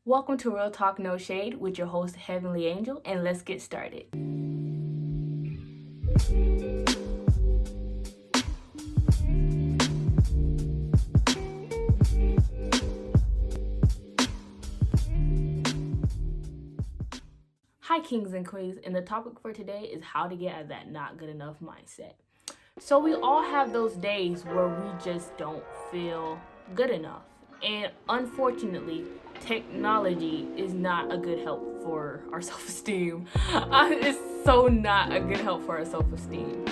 Welcome to Real Talk No Shade with your host, Heavenly Angel, and let's get started. Hi, kings and queens, and the topic for today is how to get out of that not good enough mindset. So, we all have those days where we just don't feel good enough, and unfortunately, technology is not a good help for our self-esteem. It's so not a good help for our self-esteem.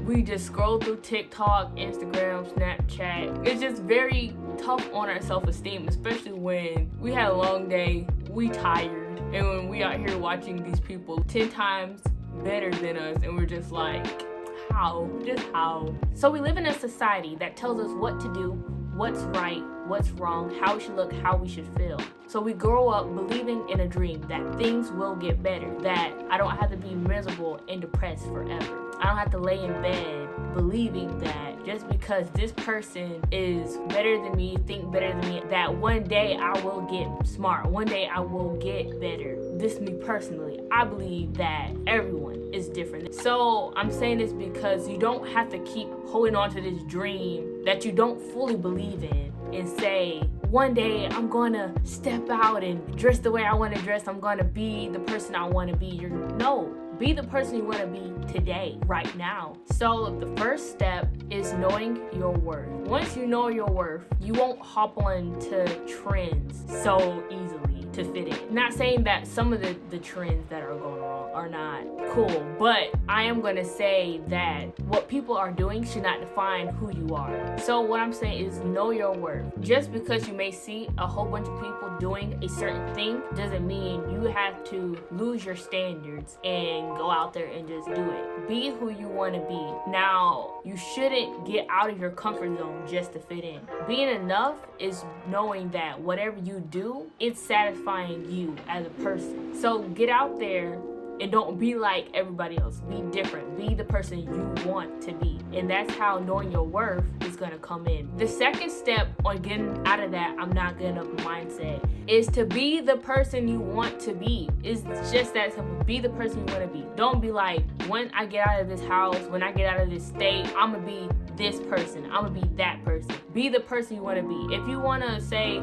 We just scroll through TikTok, Instagram, Snapchat. It's just very tough on our self-esteem, especially when we had a long day, we tired, and when we out here watching these people 10 times better than us, and we're just like, how? Just how? So we live in a society that tells us what to do, what's right, what's wrong, how we should look, how we should feel. So we grow up believing in a dream that things will get better, that I don't have to be miserable and depressed forever. I don't have to lay in bed believing that just because this person is better than me, think better than me, that one day I will get smart, one day I will get better. This me personally, I believe that everyone is different. So I'm saying this because you don't have to keep holding on to this dream that you don't fully believe in and say, one day I'm gonna step out and dress the way I want to dress. I'm gonna be the person I want to be. No, be the person you want to be today, right now. So the first step is knowing your worth. Once you know your worth, you won't hop on to trends so easily to fit in. Not saying that some of the trends that are going on are not cool, but I am gonna say that what people are doing should not define who you are. So what I'm saying is know your worth. Just because you may see a whole bunch of people doing a certain thing doesn't mean you have to lose your standards and go out there and just do it. Be who you want to be. Now, you shouldn't get out of your comfort zone just to fit in. Being enough is knowing that whatever you do, it's satisfying you as a person. So get out there and don't be like everybody else. Be different. Be the person you want to be. And that's how knowing your worth is going to come in. The second step on getting out of that I'm not good enough mindset is to be the person you want to be. It's just that simple. Be the person you want to be. Don't be like, when I get out of this house, when I get out of this state, I'm going to be this person. I'm going to be that person. Be the person you want to be. If you want to say,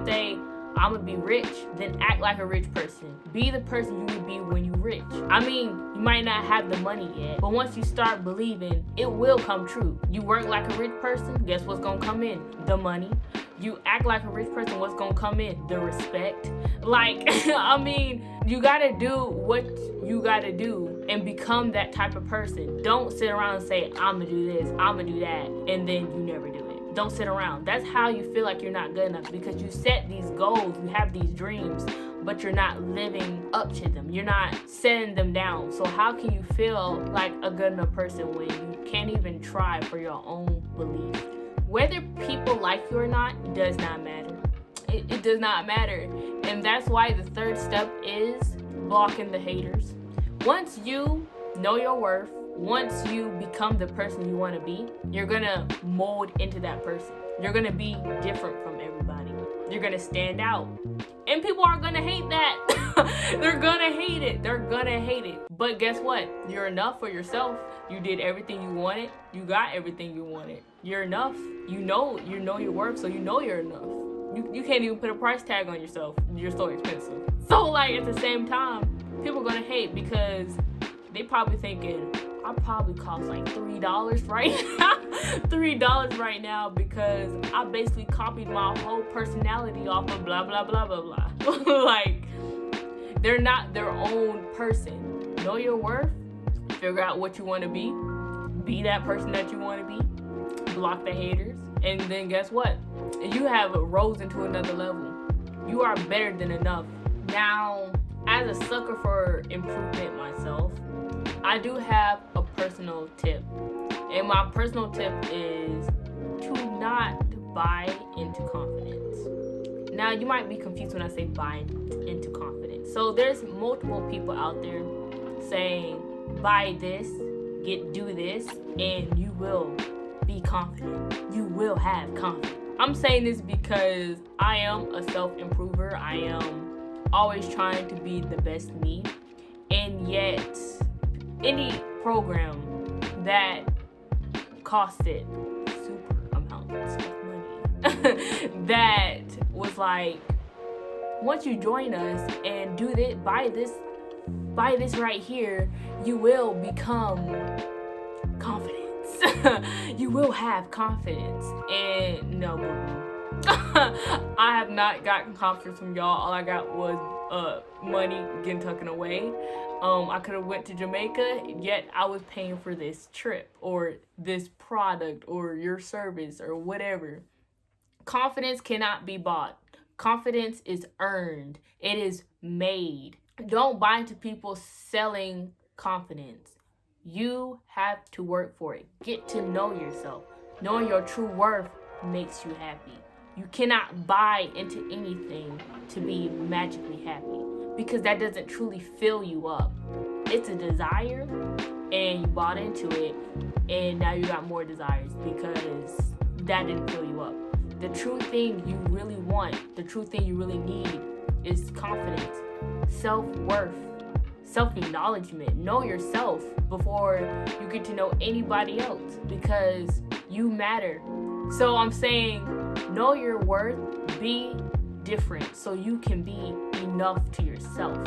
I'm gonna be rich, then act like a rich person. Be the person you would be when you're rich. I mean, you might not have the money yet, but once you start believing, it will come true. You work like a rich person, guess what's gonna come in? The money. You act like a rich person, what's gonna come in? The respect. Like, I mean, you gotta do what you gotta do and become that type of person. Don't sit around and say, I'm gonna do this, I'm gonna do that, and then you never do it. Don't sit around. That's how you feel like you're not good enough, because you set these goals, you have these dreams, but you're not living up to them. You're not setting them down. So how can you feel like a good enough person when you can't even try for your own belief? Whether people like you or not does not matter. It does not matter. And that's why the third step is blocking the haters. Once you know your worth, once you become the person you want to be, you're gonna mold into that person. You're gonna be different from everybody. You're gonna stand out. And people are gonna hate that. They're gonna hate it. They're gonna hate it. But guess what? You're enough for yourself. You did everything you wanted. You got everything you wanted. You're enough. You know your worth, so you know you're enough. You can't even put a price tag on yourself. You're so expensive. So like at the same time, people are gonna hate because they probably thinking, I probably cost like $3 right now. $3 right now because I basically copied my whole personality off of blah, blah, blah, blah, blah. Like, they're not their own person. Know your worth. Figure out what you want to be. Be that person that you want to be. Block the haters. And then guess what? You have rose into another level. You are better than enough. Now, as a sucker for improvement myself, I do have a personal tip. And my personal tip is to not buy into confidence. Now, you might be confused when I say buy into confidence. So there's multiple people out there saying, buy this, do this, and you will be confident. You will have confidence. I'm saying this because I am a self-improver. I am always trying to be the best me, and yet any program that costed super amounts of money that was like, once you join us and do this, buy this right here, you will become confidence. You will have confidence. And no, I have not gotten confidence from y'all. All I got was money getting taken away. I could have went to Jamaica, yet I was paying for this trip or this product or your service or whatever. Confidence cannot be bought. Confidence is earned. It is made. Don't buy into people selling confidence. You have to work for it. Get to know yourself. Knowing your true worth makes you happy. You cannot buy into anything to be magically happy, because that doesn't truly fill you up. It's a desire, and you bought into it, and now you got more desires because that didn't fill you up. The true thing you really want, the true thing you really need is confidence, self-worth, self-acknowledgement. Know yourself before you get to know anybody else, because you matter. So I'm saying, know your worth, be different so you can be enough to yourself.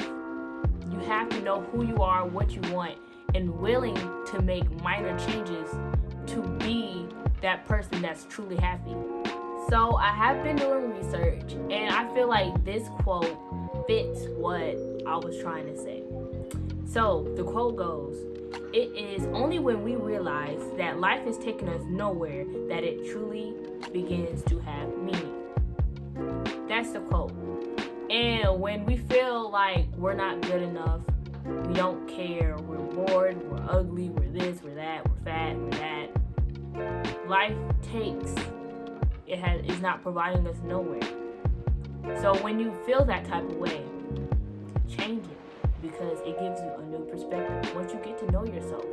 You have to know who you are, what you want, and willing to make minor changes to be that person that's truly happy. So I have been doing research, and I feel like this quote fits what I was trying to say. So the quote goes, "It is only when we realize that life is taking us nowhere that it truly begins to have meaning." That's the quote. And when we feel like we're not good enough, we don't care, we're bored, we're ugly, we're this, we're that, we're fat, we're that, life is not providing us nowhere. So when you feel that type of way, change it, because it gives you a new perspective. Once you get to know yourself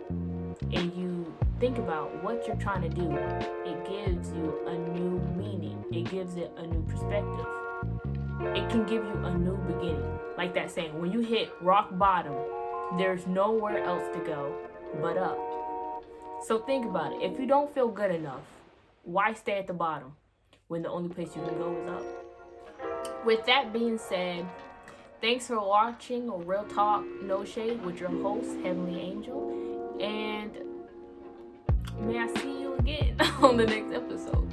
and you think about what you're trying to do, it gives you a new meaning. It gives it a new perspective. It can give you a new beginning. Like that saying, when you hit rock bottom, there's nowhere else to go but up. So think about it. If you don't feel good enough, why stay at the bottom when the only place you can go is up? With that being said, thanks for watching a Real Talk No Shade with your host, Heavenly Angel. And may I see you again on the next episode.